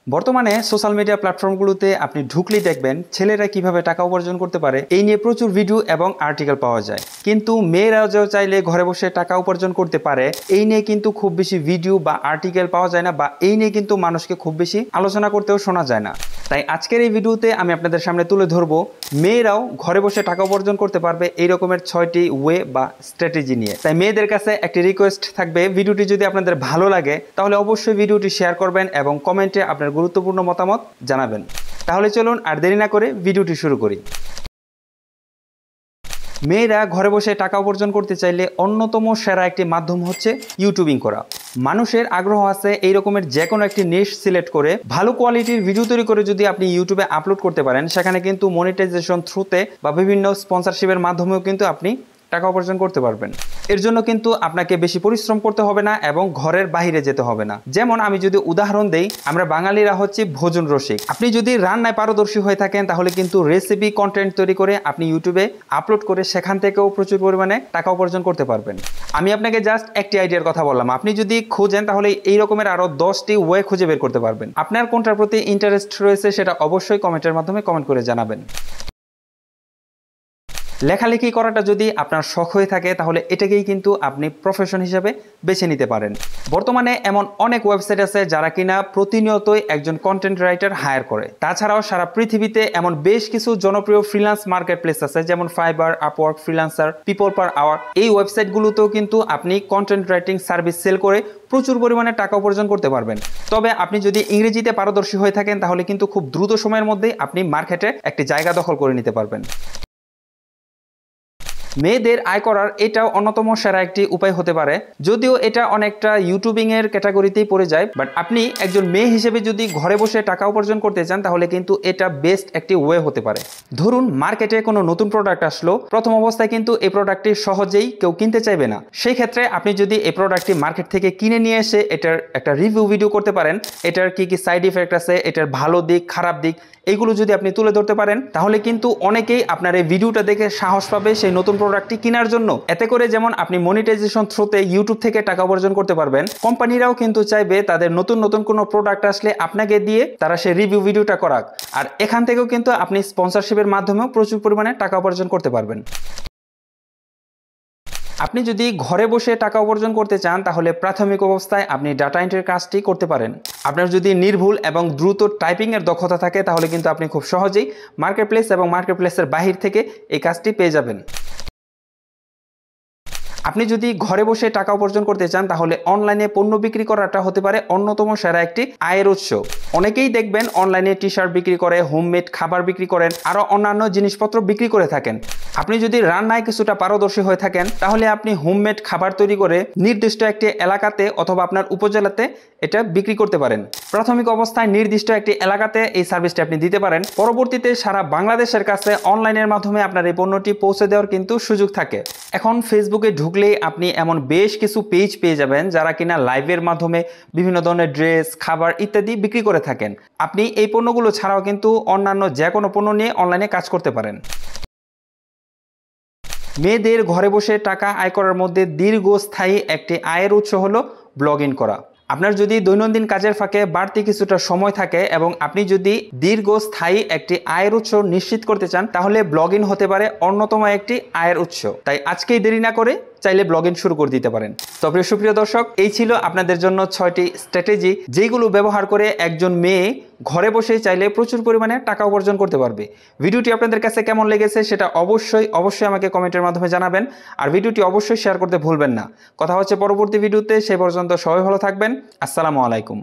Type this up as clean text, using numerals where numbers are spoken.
বর্তমানে social media প্ল্যাটফর্মগুলোতে আপনি ঢুকলেই দেখবেন ছেলেরা কিভাবে টাকা উপার্জন করতে পারে এই নিয়ে প্রচুর ভিডিও এবং আর্টিকেল পাওয়া যায়, কিন্তু মেয়েরাও যে চাইলে ঘরে বসে টাকা উপার্জন করতে পারে এই নিয়ে কিন্তু খুব বেশি ভিডিও বা আর্টিকেল পাওয়া যায় না, বা এই নিয়ে কিন্তু মানুষকে খুব বেশি আলোচনা করতেও শোনা যায় না। তাই আজকের এই ভিডিওতে আমি আপনাদের সামনে তুলে ধরবো মেয়েরাও ঘরে বসে টাকা উপার্জন করতে পারবে এই রকমের 6টি ওয়ে বা স্ট্র্যাটেজি নিয়ে। তাই মেয়েদের কাছে একটি রিকোয়েস্ট থাকবে, ভিডিওটি যদি আপনাদের ভালো লাগে তাহলে অবশ্যই ভিডিওটি শেয়ার করবেন এবং কমেন্টে আপনার গুরুত্বপূর্ণ মতামত জানাবেন। তাহলে চলুন আর দেরি না করে ভিডিওটি শুরু করি। মেয়েরা ঘরে বসে টাকা উপার্জন করতে চাইলে অন্যতম সেরা একটি মাধ্যম হচ্ছে ইউটিউবিং করা। মানুষের আগ্রহ আছে এই রকমের যে কোনো একটি নিশ সিলেক্ট করে ভালো কোয়ালিটির ভিডিও তৈরি করে যদি আপনি ইউটিউবে আপলোড করতে পারেন, সেখানে কিন্তু মনিটাইজেশন থ্রুতে বা বিভিন্ন স্পন্সরশিপের মাধ্যমেও কিন্তু আপনি টাকা উপার্জন করতে পারবেন। এর জন্য কিন্তু আপনাকে বেশি পরিশ্রম করতে হবে না এবং ঘরের বাইরে যেতে হবে না। যেমন আমি যদি উদাহরণ দেই, আমরা বাঙালিরা হচ্ছে ভোজন রসিক। আপনি যদি রান্নায় পারদর্শী হয়ে থাকেন তাহলে কিন্তু রেসিপি কন্টেন্ট তৈরি করে আপনি ইউটিউবে আপলোড করে সেখান থেকেও প্রচুর পরিমাণে টাকা উপার্জন করতে পারবেন। আমি আপনাকে জাস্ট একটি আইডিয়ার কথা বললাম, আপনি যদি খোঁজেন তাহলে এই রকমের আরো 10টি ওয়ে খুঁজে বের করতে পারবেন। আপনার কোনটার প্রতি ইন্টারেস্ট রয়েছে সেটা অবশ্যই কমেন্টের মাধ্যমে কমেন্ট করে জানাবেন। লেখালেখি করাটা যদি আপনার শখ হয়ে থাকে তাহলে এটাকেই কিন্তু আপনি প্রফেশন হিসেবে বেছে নিতে পারেন। বর্তমানে এমন অনেক ওয়েবসাইট আছে যারা কিনা প্রতিনিয়তই একজন কন্টেন্ট রাইটার হায়ার করে। তাছাড়াও সারা পৃথিবীতে এমন বেশ কিছু জনপ্রিয় ফ্রিল্যান্স মার্কেট প্লেস আছে, যেমন Fiverr, Upwork, Freelancer, People Per Hour. এই ওয়েবসাইটগুলোতেও কিন্তু আপনি কন্টেন্ট রাইটিং সার্ভিস সেল করে প্রচুর পরিমাণে টাকা উপার্জন করতে পারবেন। তবে আপনি যদি ইংরেজিতে পারদর্শী হয়ে থাকেন তাহলে কিন্তু খুব দ্রুত সময়ের মধ্যেই আপনি মার্কেটে একটি জায়গা দখল করে নিতে পারবেন। মেয়েদের আয় করার এটাও অন্যতম সেরা একটি উপায় হতে পারে, যদিও এটা অনেকটা ইউটিউবিং এর ক্যাটাগরিতেই পড়ে যায়। বাট আপনি একজন মেয়ে হিসেবে যদি ঘরে বসে টাকা উপার্জন করতে চান তাহলে কিন্তু এটা বেস্ট একটি ওয়ে হতে পারে। ধরুন মার্কেটে কোনো নতুন প্রোডাক্ট আসলো, প্রথম অবস্থায় কিন্তু এই প্রোডাক্টটি সহজেই কেউ কিনতে চাইবে না। সেই ক্ষেত্রে আপনি যদি এই প্রোডাক্টটি মার্কেট থেকে কিনে নিয়ে এসে এটার একটা রিভিউ ভিডিও করতে পারেন, এটার কি কি সাইড ইফেক্ট আছে, এটার ভালো দিক খারাপ দিক এইগুলো যদি আপনি তুলে ধরতে পারেন তাহলে কিন্তু অনেকেই আপনার এই ভিডিওটা দেখে সাহস পাবে সেই নতুন প্রোডাক্টটি কেনার জন্য। এতে করে যেমন আপনি মনিটাইজেশন থ্রুতে ইউটিউব থেকে টাকা উপার্জন করতে পারবেন, কোম্পানিরাও কিন্তু চাইবে তাদের নতুন নতুন কোনো প্রোডাক্ট আসলে আপনাকে দিয়ে তারা সেই রিভিউ ভিডিওটা করাক। আর এখান থেকেও কিন্তু আপনি স্পন্সরশিপের মাধ্যমেও প্রচুর পরিমাণে টাকা উপার্জন করতে পারবেন। আপনি যদি ঘরে বসে টাকা উপার্জন করতে চান তাহলে প্রাথমিক অবস্থায় আপনি ডাটা এন্ট্রির কাজটি করতে পারেন। আপনার যদি নির্ভুল এবং দ্রুত টাইপিংয়ের দক্ষতা থাকে তাহলে কিন্তু আপনি খুব সহজেই মার্কেটপ্লেস এবং মার্কেটপ্লেসের বাহির থেকে এই কাজটি পেয়ে যাবেন। আপনি যদি ঘরে বসে টাকা উপার্জন করতে চান তাহলে অনলাইনে পণ্য বিক্রি করাটা হতে পারে অন্যতম সেরা একটি আয়ের উৎস। অনেকেই দেখবেন অনলাইনে টি শার্ট বিক্রি করে, হোমমেড খাবার বিক্রি করেন, আরও অন্যান্য জিনিসপত্র বিক্রি করে থাকেন। আপনি যদি রান্নায় কিছুটা পারদর্শী হয়ে থাকেন তাহলে আপনি হোমমেড খাবার তৈরি করে নির্দিষ্ট একটি এলাকাতে অথবা আপনার উপজেলাতে এটা বিক্রি করতে পারেন। প্রাথমিক অবস্থায় নির্দিষ্ট একটি এলাকাতে এই সার্ভিসটি আপনি দিতে পারেন, পরবর্তীতে সারা বাংলাদেশের কাছে অনলাইনের মাধ্যমে আপনার এই পণ্যটি পৌঁছে দেওয়ার কিন্তু সুযোগ থাকে। এখন ফেসবুকে ঢুকলেই আপনি এমন বেশ কিছু পেজ পেয়ে যাবেন যারা কিনা লাইভের মাধ্যমে বিভিন্ন ধরনের ড্রেস, খাবার ইত্যাদি বিক্রি করে থাকেন। আপনি এই পণ্যগুলো ছাড়াও কিন্তু অন্যান্য যে কোনো পণ্য নিয়ে অনলাইনে কাজ করতে পারেন। মেয়েদের ঘরে বসে টাকা আয় করার মধ্যে দীর্ঘস্থায়ী একটি আয়ের উৎস হলো ব্লগিং করা। আপনার যদি দৈনন্দিন কাজের ফাঁকে বাড়তি কিছুটা সময় থাকে এবং আপনি যদি দীর্ঘস্থায়ী একটি আয়ের উৎস নিশ্চিত করতে চান তাহলে ব্লগিং হতে পারে অন্যতম একটি আয়ের উৎস। তাই আজকেই দেরি না করে চাইলে ব্লগিং শুরু করে দিতে পারেন। তো সুপ্রিয় দর্শক, এই ছিল আপনাদের জন্য 6টি স্ট্র্যাটেজি যেগুলো ব্যবহার করে একজন মেয়ে ঘরে বসে চাইলে প্রচুর পরিমাণে টাকা উপার্জন করতে পারবে। ভিডিওটি আপনাদের কাছে কেমন লেগেছে সেটা অবশ্যই আমাকে কমেন্টের মাধ্যমে জানাবেন, আর ভিডিওটি অবশ্যই শেয়ার করতে ভুলবেন না। কথা হচ্ছে পরবর্তী ভিডিওতে, সে পর্যন্ত সবাই ভালো থাকবেন। আসসালামু আলাইকুম।